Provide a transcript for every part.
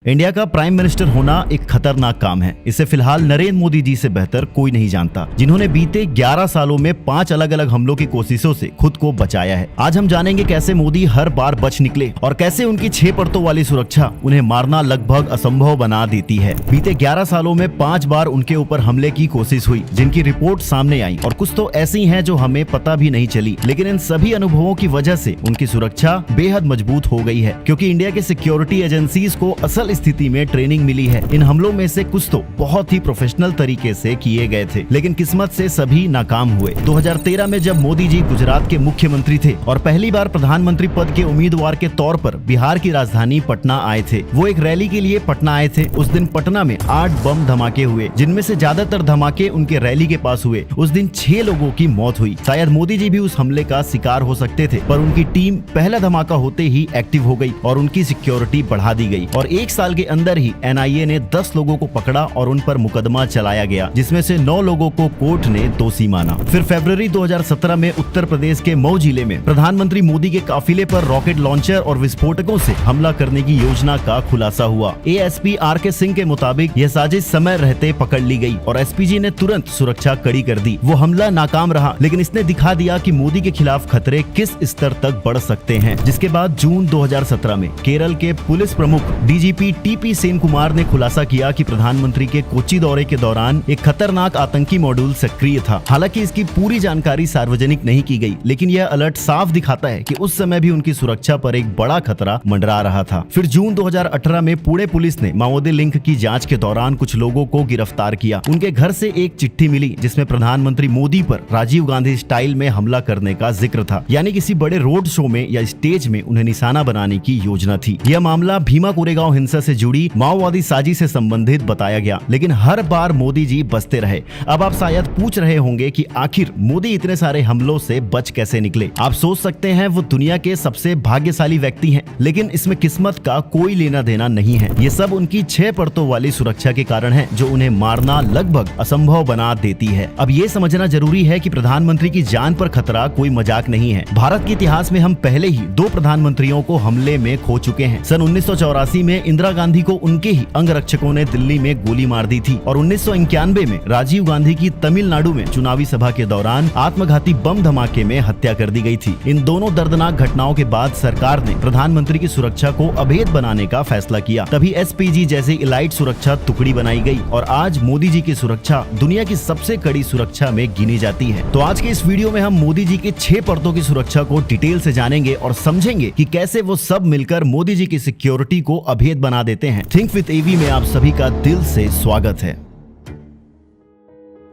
India का prime minister होना एक खतरनाक काम है। इसे फिलहाल नरेंद्र मोदी जी से बेहतर कोई नहीं जानता, जिन्होंने बीते 11 सालों में 5 अलग अलग हमलों की कोशिशों से खुद को बचाया है। आज हम जानेंगे कैसे मोदी हर बार बच निकले और कैसे उनकी 6 परतों वाली सुरक्षा उन्हें मारना लगभग असंभव बना देती है। बीते 11 सालों में 5 बार उनके ऊपर हमले की कोशिश हुई, जिनकी रिपोर्ट सामने आई और कुछ तो ऐसी हैं जो हमें पता भी नहीं चली। लेकिन इन सभी अनुभवों की वजह से उनकी सुरक्षा बेहद मजबूत हो गई है, क्योंकि इंडिया के सिक्योरिटी एजेंसीज को असल स्थिति में ट्रेनिंग मिली है। इन हमलों में से कुछ तो बहुत ही प्रोफेशनल तरीके से किए गए थे, लेकिन किस्मत से सभी नाकाम हुए। 2013 में जब मोदी जी गुजरात के मुख्यमंत्री थे और पहली बार प्रधानमंत्री पद के उम्मीदवार के तौर पर बिहार की राजधानी पटना आए थे, वो एक रैली के लिए पटना आए थे। उस दिन पटना में 8 बम धमाके हुए, जिनमें से ज्यादातर धमाके उनके रैली के पास हुए। उस दिन 6 लोगों की मौत हुई। शायद मोदी जी भी उस हमले का शिकार हो सकते थे, पर उनकी टीम पहला धमाका होते ही एक्टिव हो गई और उनकी सिक्योरिटी बढ़ा दी गई और 1 साल के अंदर ही एनआईए ने 10 लोगों को पकड़ा और उन पर मुकदमा चलाया गया, जिसमें से 9 लोगों को कोर्ट ने दोषी माना। फिर फरवरी 2017 में उत्तर प्रदेश के मऊ जिले में प्रधानमंत्री मोदी के काफिले पर रॉकेट लॉन्चर और विस्फोटकों से हमला करने की योजना का खुलासा हुआ। एएसपी आरके सिंह के मुताबिक यह साजिश समय रहते पकड़ ली गई और एसपीजी ने तुरंत सुरक्षा कड़ी कर दी। वो हमला नाकाम रहा, लेकिन इसने दिखा दिया कि मोदी के खिलाफ खतरे किस स्तर तक बढ़ सकते हैं। जिसके बाद जून 2017 में केरल के पुलिस प्रमुख डीजीपी टीपी सेन कुमार ने खुलासा किया कि प्रधानमंत्री के कोच्चि दौरे के दौरान एक खतरनाक आतंकी मॉड्यूल सक्रिय था। हालांकि इसकी पूरी जानकारी सार्वजनिक नहीं की गई, लेकिन यह अलर्ट साफ दिखाता है कि उस समय भी उनकी सुरक्षा पर एक बड़ा खतरा मंडरा रहा था। फिर जून 2018 में पुणे पुलिस ने माओवादी लिंक की जांच के दौरान कुछ लोगों को गिरफ्तार किया। उनके घर से एक चिट्ठी मिली, जिसमें प्रधानमंत्री मोदी पर राजीव गांधी स्टाइल में हमला करने का जिक्र था, यानी किसी बड़े रोड शो में या स्टेज में उन्हें निशाना बनाने की योजना थी। यह मामला भीमा कोरेगांव हिंसा से जुड़ी माओवादी साजिश से संबंधित बताया गया, लेकिन हर बार मोदी जी बचते रहे। अब आप शायद पूछ रहे होंगे कि आखिर मोदी इतने सारे हमलों से बच कैसे निकले। आप सोच सकते हैं वो दुनिया के सबसे भाग्यशाली व्यक्ति हैं, लेकिन इसमें किस्मत का कोई लेना देना नहीं है। ये सब उनकी 6 परतों वाली सुरक्षा के कारण है, जो उन्हें मारना लगभग असंभव बना देती है। अब ये समझना जरूरी है कि प्रधानमंत्री की जान पर खतरा कोई मजाक नहीं है। भारत के इतिहास में हम पहले ही 2 प्रधानमंत्रियों को हमले में खो चुके हैं। सन 1984 में इंदिरा गांधी को उनके ही अंगरक्षकों ने दिल्ली में गोली मार दी थी और 1991 में राजीव गांधी की तमिलनाडु में चुनावी सभा के दौरान आत्मघाती बम धमाके में हत्या कर दी गई थी। इन दोनों दर्दनाक घटनाओं के बाद सरकार ने प्रधानमंत्री की सुरक्षा को अभेद बनाने का फैसला किया। तभी एसपीजी जैसी इलाइट सुरक्षा टुकड़ी बनाई गई और आज मोदी जी की सुरक्षा दुनिया की सबसे कड़ी सुरक्षा में गिनी जाती है। तो आज के इस वीडियो में हम मोदी जी की 6 परतों की सुरक्षा को डिटेल से जानेंगे और समझेंगे कि कैसे वो सब मिलकर मोदी जी की सिक्योरिटी को अभेद बना देते हैं। थिंक विद एवी में आप सभी का दिल से स्वागत है।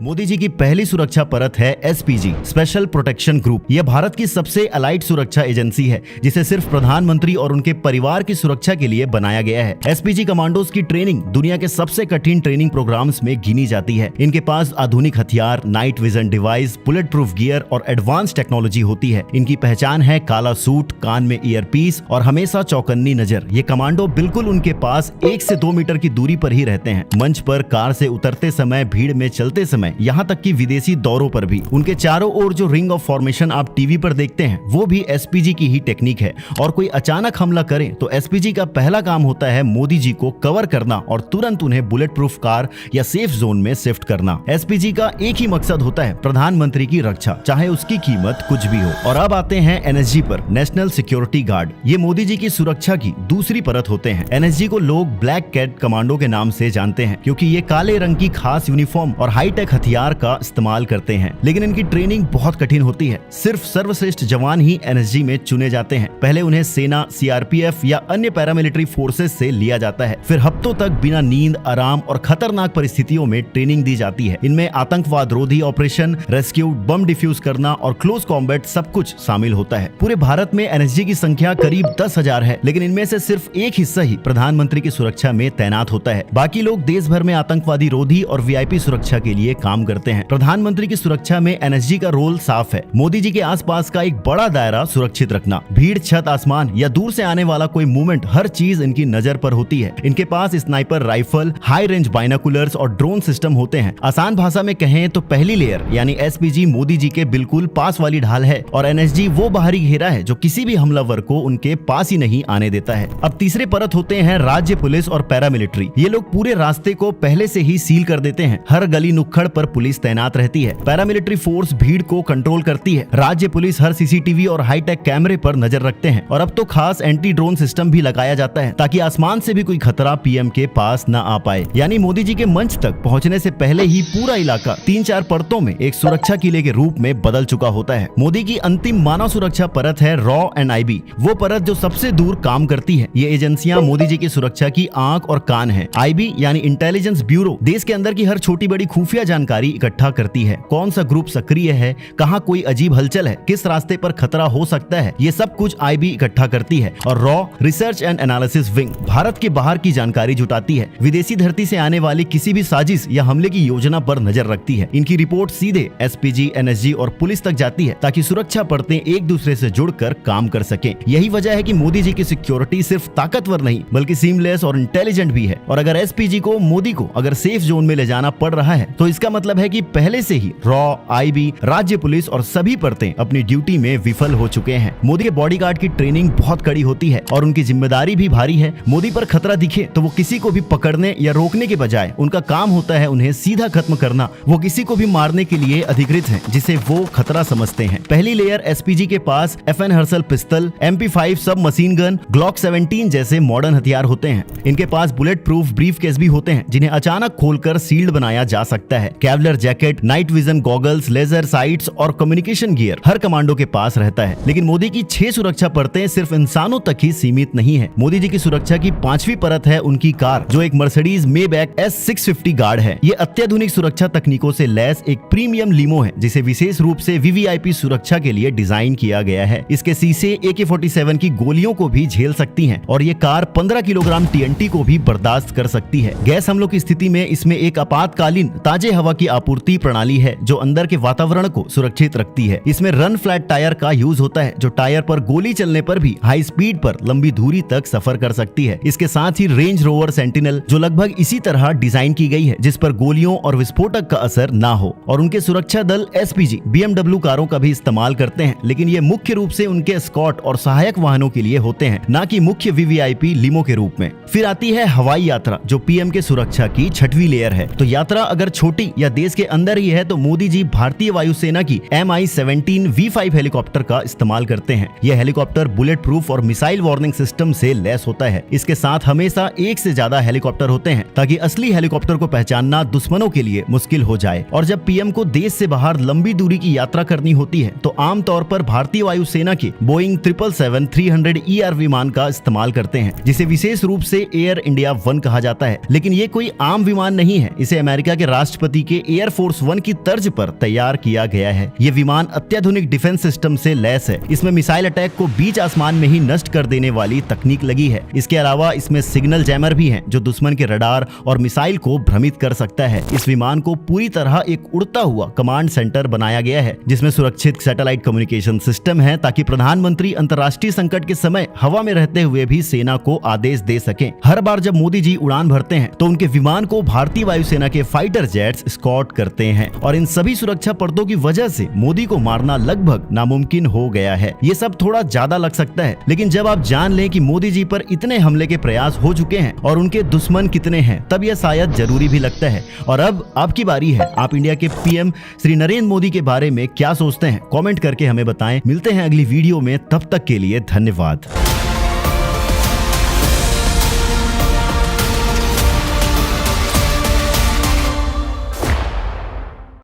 मोदी जी की पहली सुरक्षा परत है एसपीजी, स्पेशल प्रोटेक्शन ग्रुप। यह भारत की सबसे अलाइट सुरक्षा एजेंसी है, जिसे सिर्फ प्रधानमंत्री और उनके परिवार की सुरक्षा के लिए बनाया गया है। एसपीजी कमांडोज की ट्रेनिंग दुनिया के सबसे कठिन ट्रेनिंग प्रोग्राम्स में गिनी जाती है। इनके पास आधुनिक हथियार, night vision device, bullet proof gear और एडवांस टेक्नोलॉजी होती है। इनकी पहचान है काला सूट, कान में ईयर पीस और हमेशा चौकन्नी नजर। ये कमांडो बिल्कुल उनके पास 1 से 2 मीटर की दूरी पर ही रहते हैं। मंच पर, कार से उतरते समय, भीड़ में चलते समय, यहाँ तक कि विदेशी दौरों पर भी। उनके चारों ओर जो रिंग ऑफ फॉर्मेशन आप टीवी पर देखते हैं, वो भी एसपीजी की ही टेक्निक है। और कोई अचानक हमला करे तो एसपीजी का पहला काम होता है मोदी जी को कवर करना और तुरंत उन्हें बुलेट प्रूफ कार या सेफ जोन में शिफ्ट करना। एसपीजी का एक ही मकसद होता है, प्रधानमंत्री की रक्षा, चाहे उसकी कीमत कुछ भी हो। और अब आते हैं एनएसजी पर, नेशनल सिक्योरिटी गार्ड। ये मोदी जी की सुरक्षा की दूसरी परत होते हैं। एनएसजी को लोग ब्लैक कैट कमांडो के नाम से जानते हैं, क्योंकि ये काले रंग की खास यूनिफॉर्म और हाईटेक हथियार का इस्तेमाल करते हैं। लेकिन इनकी ट्रेनिंग बहुत कठिन होती है। सिर्फ सर्वश्रेष्ठ जवान ही एनएसजी में चुने जाते हैं। पहले उन्हें सेना, सीआरपीएफ या अन्य पैरामिलिट्री फोर्सेस से लिया जाता है। फिर हफ्तों तक बिना नींद, आराम और खतरनाक परिस्थितियों में ट्रेनिंग दी जाती है। इनमें आतंकवाद रोधी ऑपरेशन, रेस्क्यू, बम डिफ्यूज करना और क्लोज कॉम्बैट सब कुछ शामिल होता है। पूरे भारत में एनएसजी की संख्या करीब 10,000 है, लेकिन इनमें से सिर्फ एक हिस्सा ही प्रधानमंत्री की सुरक्षा में तैनात होता है। बाकी लोग देश भर में आतंकवादी रोधी और वीआईपी सुरक्षा के लिए काम करते हैं। प्रधानमंत्री की सुरक्षा में एनएसजी का रोल साफ है। मोदी जी के आसपास का एक बड़ा दायरा सुरक्षित रखना। भीड़, छत, आसमान या दूर से आने वाला कोई मूवमेंट, हर चीज इनकी नजर पर होती है। इनके पास sniper rifle, high range binoculars और ड्रोन सिस्टम होते हैं। आसान भाषा में कहें तो पहली लेयर यानी एसपीजी मोदी जी के बिल्कुल पास वाली ढाल है और एनएसजी वो बाहरी घेरा है जो किसी भी हमलावर को उनके पास ही नहीं आने देता है। अब तीसरे परत होते हैं राज्य पुलिस और पैरामिलिट्री। ये लोग पूरे रास्ते को पहले से ही सील कर देते हैं। हर गली नुक्कड़ पर पुलिस तैनात रहती है। पैरामिलिट्री फोर्स भीड़ को कंट्रोल करती है। राज्य पुलिस हर सीसीटीवी और हाईटेक कैमरे पर नजर रखते हैं और अब तो खास एंटी ड्रोन सिस्टम भी लगाया जाता है ताकि आसमान से भी कोई खतरा पीएम के पास न आ पाए। यानी मोदी जी के मंच तक पहुंचने से पहले ही पूरा इलाका 3-4 परतों में एक सुरक्षा किले के रूप में बदल चुका होता है। मोदी की अंतिम मानव सुरक्षा परत है रॉ एंड आईबी, वो परत जो सबसे दूर काम करती है। ये एजेंसियां मोदी जी की सुरक्षा की आंख और कान है। आईबी यानी इंटेलिजेंस ब्यूरो देश के अंदर की हर छोटी बड़ी खुफिया जानकारी इकट्ठा करती है। कौन सा ग्रुप सक्रिय है, कहाँ कोई अजीब हलचल है, किस रास्ते पर खतरा हो सकता है, ये सब कुछ आईबी इकट्ठा करती है। और raw research and analysis wing Bharat के बाहर की जानकारी जुटाती है। विदेशी धरती से आने वाली किसी भी साजिश या हमले की योजना पर नजर रखती है। इनकी रिपोर्ट सीधे एसपीजी, एनएसजी और पुलिस तक जाती है ताकि सुरक्षा परतें एक दूसरे से जुड़कर काम कर सके। यही वजह है कि मोदी जी की सिक्योरिटी सिर्फ ताकतवर नहीं बल्कि सीमलेस और इंटेलिजेंट भी है। और अगर एसपीजी को, मोदी को अगर सेफ जोन में ले जाना पड़ रहा है तो इसका मतलब है कि पहले से ही रॉ, आईबी, राज्य पुलिस और सभी परतें अपनी ड्यूटी में विफल हो चुके हैं। मोदी के बॉडीगार्ड की ट्रेनिंग बहुत कड़ी होती है और उनकी जिम्मेदारी भी भारी है। मोदी पर खतरा दिखे तो वो किसी को भी पकड़ने या रोकने के बजाय उनका काम होता है उन्हें सीधा खत्म करना। वो किसी को भी मारने के लिए अधिकृत हैं जिसे वो खतरा समझते हैं। पहली लेयर एसपीजी के पास FN हर्सल पिस्टल, MP5 सब मशीन गन, ग्लॉक 17 जैसे मॉडर्न हथियार होते हैं। इनके पास बुलेट प्रूफ ब्रीफकेस भी होते हैं जिन्हें अचानक खोलकर सील्ड बनाया जा सकता है। Kevlar jacket, night vision goggles, laser sights और कम्युनिकेशन गियर हर कमांडो के पास रहता है। लेकिन मोदी की 6 सुरक्षा परतें सिर्फ इंसानों तक ही सीमित नहीं है। मोदी जी की सुरक्षा की 5वीं परत है उनकी कार, जो एक मर्सिडीज मेबैक S650 गार्ड है। ये अत्याधुनिक सुरक्षा तकनीकों से लैस एक प्रीमियम लीमो है जिसे विशेष रूप से वीवीआईपी सुरक्षा के लिए डिजाइन किया गया है। इसके शीशे AK-47 की गोलियों को भी झेल सकती हैं और ये कार 15 किलोग्राम TNT को भी बर्दाश्त कर सकती है। गैस हमलों की स्थिति में इसमें एक आपातकालीन ताजे हवा की आपूर्ति प्रणाली है जो अंदर के वातावरण को सुरक्षित रखती है। इसमें रन फ्लैट टायर का यूज होता है जो टायर पर गोली चलने पर भी हाई स्पीड पर लंबी दूरी तक सफर कर सकती है। इसके साथ ही रेंज रोवर सेंटिनल जो लगभग इसी तरह डिजाइन की गई है जिस पर गोलियों और विस्फोटक का असर ना हो। और उनके सुरक्षा दल एसपीजी BMW कारों का भी इस्तेमाल करते हैं, लेकिन ये मुख्य रूप से उनके एस्कॉर्ट और सहायक वाहनों के लिए होते हैं, ना कि मुख्य वीवीआईपी लीमो के रूप में। फिर आती है हवाई यात्रा जो पीएम के सुरक्षा की 6वीं लेयर है। तो यात्रा अगर छोटी या देश के अंदर ही है तो मोदी जी भारतीय वायुसेना की Mi-17 V5 हेलीकॉप्टर का इस्तेमाल करते हैं। यह हेलीकॉप्टर बुलेट प्रूफ और मिसाइल वार्निंग सिस्टम से लैस होता है। इसके साथ हमेशा एक से ज्यादा हेलीकॉप्टर होते हैं ताकि असली हेलीकॉप्टर को पहचानना दुश्मनों के लिए मुश्किल हो जाए। और जब पीएम को देश से बाहर लंबी दूरी की यात्रा करनी होती है तो आमतौर पर भारतीय वायुसेना के बोइंग 777-300ER विमान का इस्तेमाल करते हैं, जिसे विशेष रूप से एयर इंडिया 1 कहा जाता है। लेकिन ये कोई आम विमान नहीं है, इसे अमेरिका के राष्ट्रपति के एयर फोर्स 1 की तर्ज पर तैयार किया गया है। ये विमान अत्याधुनिक डिफेंस सिस्टम से लैस है। इसमें मिसाइल अटैक को बीच आसमान में ही नष्ट कर देने वाली तकनीक लगी है। इसके अलावा इसमें सिग्नल जैमर भी है जो दुश्मन के रडार और मिसाइल को भ्रमित कर सकता है। इस विमान को पूरी तरह एक उड़ता हुआ कमांड सेंटर बनाया गया है जिसमें सुरक्षित सैटेलाइट कम्युनिकेशन सिस्टम है ताकि प्रधानमंत्री अंतर्राष्ट्रीय संकट के समय हवा में रहते हुए भी सेना को आदेश दे सकें। हर बार जब मोदी जी उड़ान भरते हैं तो उनके विमान को भारतीय वायुसेना के फाइटर जेट्स स्कॉट करते हैं और इन सभी सुरक्षा पर्दों की वजह से मोदी को मारना लगभग नामुमकिन हो गया है। ये सब थोड़ा ज्यादा लग सकता है, लेकिन जब आप जान लें कि मोदी जी पर इतने हमले के प्रयास हो चुके हैं और उनके दुश्मन कितने हैं, तब यह शायद जरूरी भी लगता है। और अब आपकी बारी है, आप इंडिया के पीएम श्री नरेंद्र मोदी के बारे में क्या सोचते हैं? कमेंट करके हमें बताएं। मिलते हैं अगली वीडियो में, तब तक के लिए धन्यवाद।